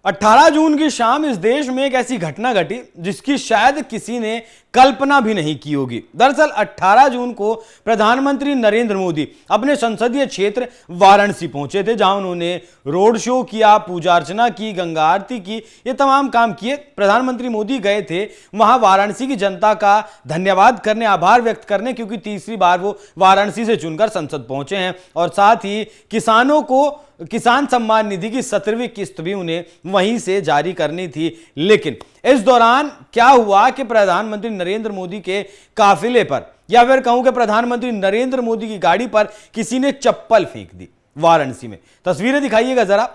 18 जून की शाम इस देश में एक ऐसी घटना घटी जिसकी शायद किसी ने कल्पना भी नहीं की होगी। दरअसल 18 जून को प्रधानमंत्री नरेंद्र मोदी अपने संसदीय क्षेत्र वाराणसी पहुंचे थे, जहां उन्होंने रोड शो किया, पूजा अर्चना की, गंगा आरती की, ये तमाम काम किए। प्रधानमंत्री मोदी गए थे वहां वाराणसी की जनता का धन्यवाद करने, आभार व्यक्त करने, क्योंकि तीसरी बार वो वाराणसी से चुनकर संसद पहुंचे हैं और साथ ही किसानों को किसान सम्मान निधि की 17वीं किस्त भी उन्हें वहीं से जारी करनी थी। लेकिन इस दौरान क्या हुआ कि प्रधानमंत्री नरेंद्र मोदी के काफिले पर, या फिर कहूं कि प्रधानमंत्री नरेंद्र मोदी की गाड़ी पर किसी ने चप्पल फेंक दी वाराणसी में। तस्वीरें दिखाइएगा जरा।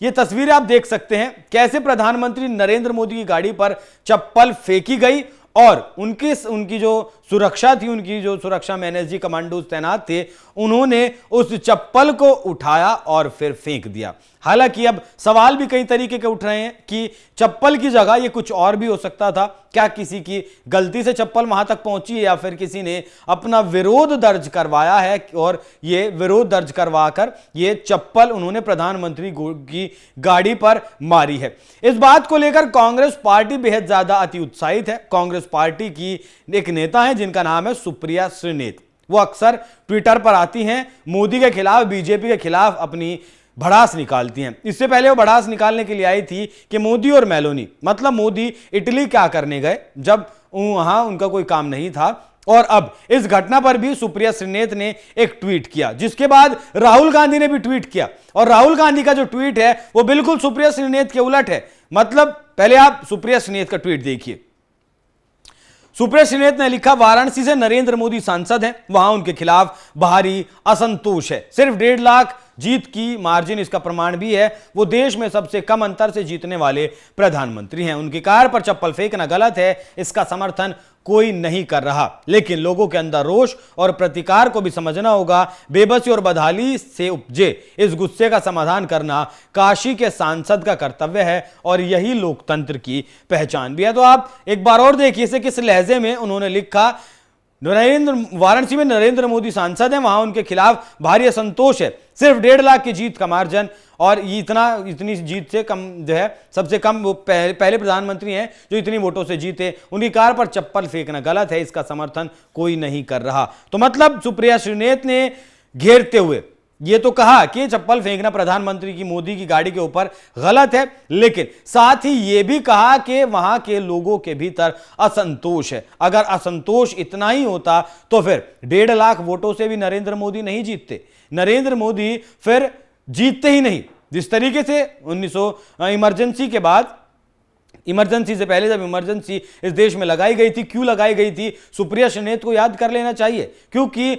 ये तस्वीरें आप देख सकते हैं कैसे प्रधानमंत्री नरेंद्र मोदी की गाड़ी पर चप्पल फेंकी गई और उनकी जो सुरक्षा थी, उनकी जो सुरक्षा में एनएसजी कमांडोज तैनात थे, उन्होंने उस चप्पल को उठाया और फिर फेंक दिया। हालांकि अब सवाल भी कई तरीके के उठ रहे हैं कि चप्पल की जगह ये कुछ और भी हो सकता था। क्या किसी की गलती से चप्पल वहां तक पहुंची है, या फिर किसी ने अपना विरोध दर्ज करवाया है और ये विरोध दर्ज करवाकर ये चप्पल उन्होंने प्रधानमंत्री की गाड़ी पर मारी है। इस बात को लेकर कांग्रेस पार्टी बेहद ज्यादा अति उत्साहित है। कांग्रेस पार्टी की एक नेता है जिनका नाम है सुप्रिया श्रीनेत। वो अक्सर ट्विटर पर आती हैं, मोदी के खिलाफ, बीजेपी के खिलाफ अपनी भड़ास निकालती हैं। इससे पहले वो भड़ास निकालने के लिए आई थी कि मोदी और मेलोनी, मतलब मोदी इटली क्या करने गए जब वहां उनका कोई काम नहीं था। और अब इस घटना पर भी सुप्रिया श्रीनेत ने एक ट्वीट किया, जिसके बाद राहुल गांधी ने भी ट्वीट किया। और राहुल गांधी का जो ट्वीट है वो बिल्कुल सुप्रिया श्रीनेत के उलट है। मतलब पहले आप सुप्रिया श्रीनेत का ट्वीट देखिए। सुप्रिया श्रीनेत ने लिखा, वाराणसी से नरेंद्र मोदी सांसद हैं, वहां उनके खिलाफ भारी असंतोष है। सिर्फ 1.5 लाख जीत की मार्जिन इसका प्रमाण भी है। वो देश में सबसे कम अंतर से जीतने वाले प्रधानमंत्री हैं। उनकी कार पर चप्पल फेंकना गलत है, इसका समर्थन कोई नहीं कर रहा। लेकिन लोगों के अंदर रोष और प्रतिकार को भी समझना होगा। बेबसी और बदहाली से उपजे इस गुस्से का समाधान करना काशी के सांसद का कर्तव्य है और यही लोकतंत्र की पहचान भी है। तो आप एक बार और देखिए इसे किस लहजे में उन्होंने लिखा। वाराणसी में नरेंद्र मोदी सांसद हैं, वहां उनके खिलाफ भारी असंतोष है। सिर्फ 1.5 लाख की जीत का मार्जिन, और इतनी जीत से कम जो है, सबसे कम वो पहले प्रधानमंत्री हैं जो इतनी वोटों से जीते। उनकी कार पर चप्पल फेंकना गलत है, इसका समर्थन कोई नहीं कर रहा। तो मतलब सुप्रिया श्रीनेत ने घेरते हुए ये तो कहा कि चप्पल फेंकना प्रधानमंत्री की, मोदी की गाड़ी के ऊपर गलत है, लेकिन साथ ही यह भी कहा कि वहां के लोगों के भीतर असंतोष है। अगर असंतोष इतना ही होता तो फिर 1.5 लाख वोटों से भी नरेंद्र मोदी नहीं जीतते। नरेंद्र मोदी फिर जीतते ही नहीं। जिस तरीके से 1900 इमरजेंसी के बाद, इमरजेंसी से पहले जब इमरजेंसी इस देश में लगाई गई थी, क्यों लगाई गई थी, सुप्रिया श्रीनेत को याद कर लेना चाहिए। क्योंकि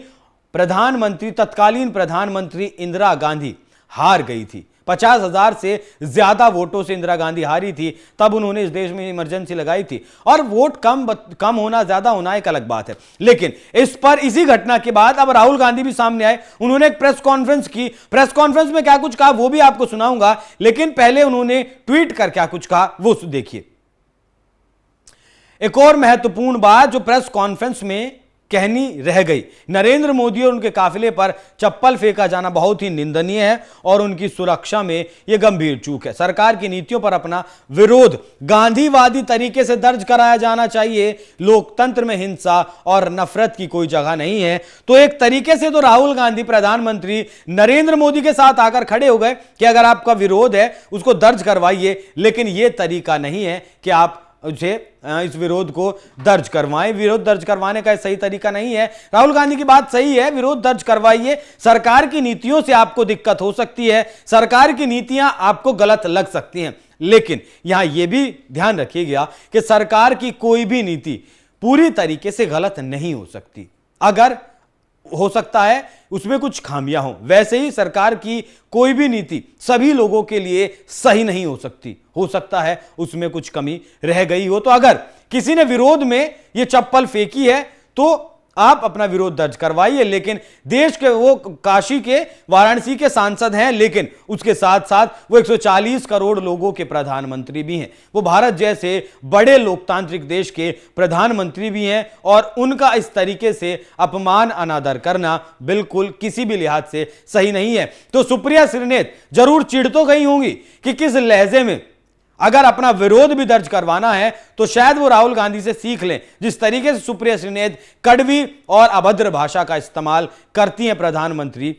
तत्कालीन प्रधानमंत्री इंदिरा गांधी हार गई थी। 50,000 से ज्यादा वोटों से इंदिरा गांधी हारी थी, तब उन्होंने इस देश में इमरजेंसी लगाई थी। और वोट कम होना, ज्यादा होना एक अलग बात है। लेकिन इसी घटना के बाद अब राहुल गांधी भी सामने आए। उन्होंने एक प्रेस कॉन्फ्रेंस की। प्रेस कॉन्फ्रेंस में क्या कुछ कहा वो भी आपको सुनाऊंगा, लेकिन पहले उन्होंने ट्वीट कर क्या कुछ कहा वो देखिए। एक और महत्वपूर्ण बात जो प्रेस कॉन्फ्रेंस में कहनी रह गई, नरेंद्र मोदी और उनके काफिले पर चप्पल फेंका जाना बहुत ही निंदनीय है और उनकी सुरक्षा में यह गंभीर चूक है। सरकार की नीतियों पर अपना विरोध गांधीवादी तरीके से दर्ज कराया जाना चाहिए। लोकतंत्र में हिंसा और नफरत की कोई जगह नहीं है। तो एक तरीके से तो राहुल गांधी प्रधानमंत्री नरेंद्र मोदी के साथ आकर खड़े हो गए कि अगर आपका विरोध है उसको दर्ज करवाइए, लेकिन यह तरीका नहीं है कि आप उसे इस विरोध को दर्ज करवाएं। विरोध दर्ज करवाने का सही तरीका नहीं है। राहुल गांधी की बात सही है, विरोध दर्ज करवाइए। सरकार की नीतियों से आपको दिक्कत हो सकती है, सरकार की नीतियां आपको गलत लग सकती हैं, लेकिन यहां यह भी ध्यान रखिएगा कि सरकार की कोई भी नीति पूरी तरीके से गलत नहीं हो सकती। अगर हो सकता है उसमें कुछ खामियां हो, वैसे ही सरकार की कोई भी नीति सभी लोगों के लिए सही नहीं हो सकती। हो सकता है उसमें कुछ कमी रह गई हो। तो अगर किसी ने विरोध में ये चप्पल फेंकी है तो आप अपना विरोध दर्ज करवाइए, लेकिन देश के वो काशी के, वाराणसी के सांसद हैं, लेकिन उसके साथ साथ वो 140 करोड़ लोगों के प्रधानमंत्री भी हैं। वो भारत जैसे बड़े लोकतांत्रिक देश के प्रधानमंत्री भी हैं और उनका इस तरीके से अपमान, अनादर करना बिल्कुल किसी भी लिहाज से सही नहीं है। तो सुप्रिया श्रीनेत जरूर चिढ़ तो गई होंगी कि किस लहजे में अगर अपना विरोध भी दर्ज करवाना है तो शायद वो राहुल गांधी से सीख लें। जिस तरीके से सुप्रिया श्रीनेत कड़वी और अभद्र भाषा का इस्तेमाल करती हैं प्रधानमंत्री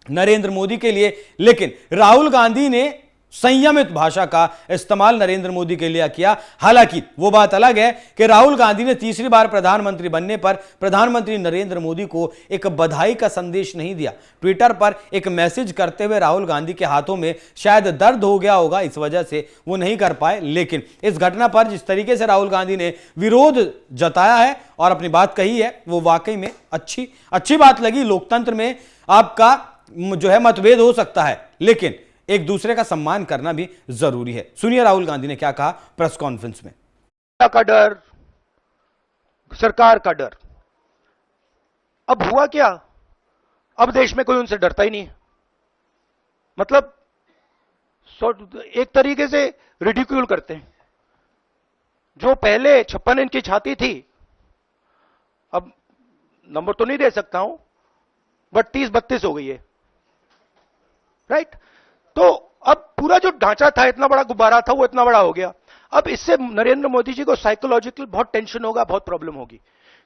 नरेंद्र मोदी के लिए, लेकिन राहुल गांधी ने संयमित भाषा का इस्तेमाल नरेंद्र मोदी के लिए किया। हालांकि वो बात अलग है कि राहुल गांधी ने तीसरी बार प्रधानमंत्री बनने पर प्रधानमंत्री नरेंद्र मोदी को एक बधाई का संदेश नहीं दिया। ट्विटर पर एक मैसेज करते हुए राहुल गांधी के हाथों में शायद दर्द हो गया होगा, इस वजह से वो नहीं कर पाए। लेकिन इस घटना पर जिस तरीके से राहुल गांधी ने विरोध जताया है और अपनी बात कही है, वो वाकई में अच्छी बात लगी। लोकतंत्र में आपका जो है मतभेद हो सकता है, लेकिन एक दूसरे का सम्मान करना भी जरूरी है। सुनिए राहुल गांधी ने क्या कहा प्रेस कॉन्फ्रेंस में। का डर, सरकार का डर। अब हुआ क्या, अब देश में कोई उनसे डरता ही नहीं है। मतलब एक तरीके से रिडिक्यूल करते हैं। जो पहले 56 इंच की छाती थी, अब नंबर तो नहीं दे सकता हूं, बट 30-32 हो गई है, राइट। तो अब पूरा जो ढांचा था, इतना बड़ा गुब्बारा था, वो इतना बड़ा हो गया। अब इससे नरेंद्र मोदी जी को साइकोलॉजिकल बहुत टेंशन होगा, बहुत प्रॉब्लम होगी,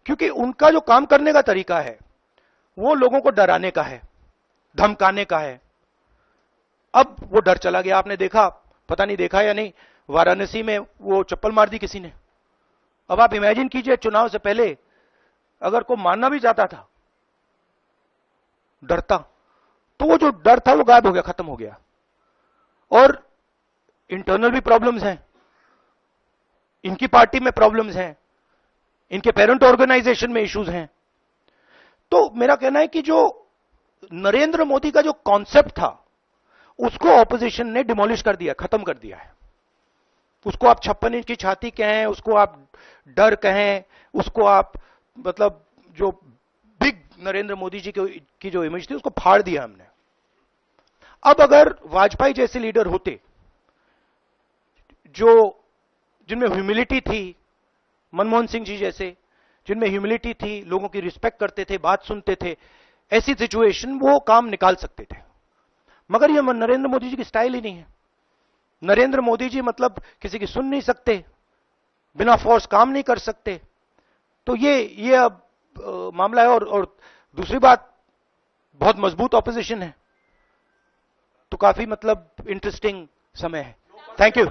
क्योंकि उनका जो काम करने का तरीका है वो लोगों को डराने का है, धमकाने का है। अब वो डर चला गया। आपने देखा, पता नहीं देखा या नहीं, वाराणसी में वो चप्पल मार दी किसी ने। अब आप इमेजिन कीजिए, चुनाव से पहले अगर कोई मारना भी जाता था डरता, तो वो जो डर था वो गायब हो गया, खत्म हो गया। और इंटरनल भी प्रॉब्लम्स हैं, इनकी पार्टी में प्रॉब्लम्स हैं, इनके पेरेंट ऑर्गेनाइजेशन में इश्यूज हैं। तो मेरा कहना है कि जो नरेंद्र मोदी का जो कॉन्सेप्ट था, उसको ऑपोजिशन ने डिमोलिश कर दिया, खत्म कर दिया है। उसको आप 56 इंच की छाती कहें, उसको आप डर कहें, उसको आप मतलब जो बिग नरेंद्र मोदी जी की जो इमेज थी, उसको फाड़ दिया हमने। अब अगर वाजपेयी जैसे लीडर होते, जो जिनमें ह्यूमिलिटी थी, मनमोहन सिंह जी जैसे जिनमें ह्यूमिलिटी थी, लोगों की रिस्पेक्ट करते थे, बात सुनते थे, ऐसी सिचुएशन वो काम निकाल सकते थे। मगर ये नरेंद्र मोदी जी की स्टाइल ही नहीं है। नरेंद्र मोदी जी मतलब किसी की सुन नहीं सकते, बिना फोर्स काम नहीं कर सकते। तो ये अब मामला है। और दूसरी बात, बहुत मजबूत ऑपोजिशन है, तो काफी मतलब इंटरेस्टिंग समय है। Thank you.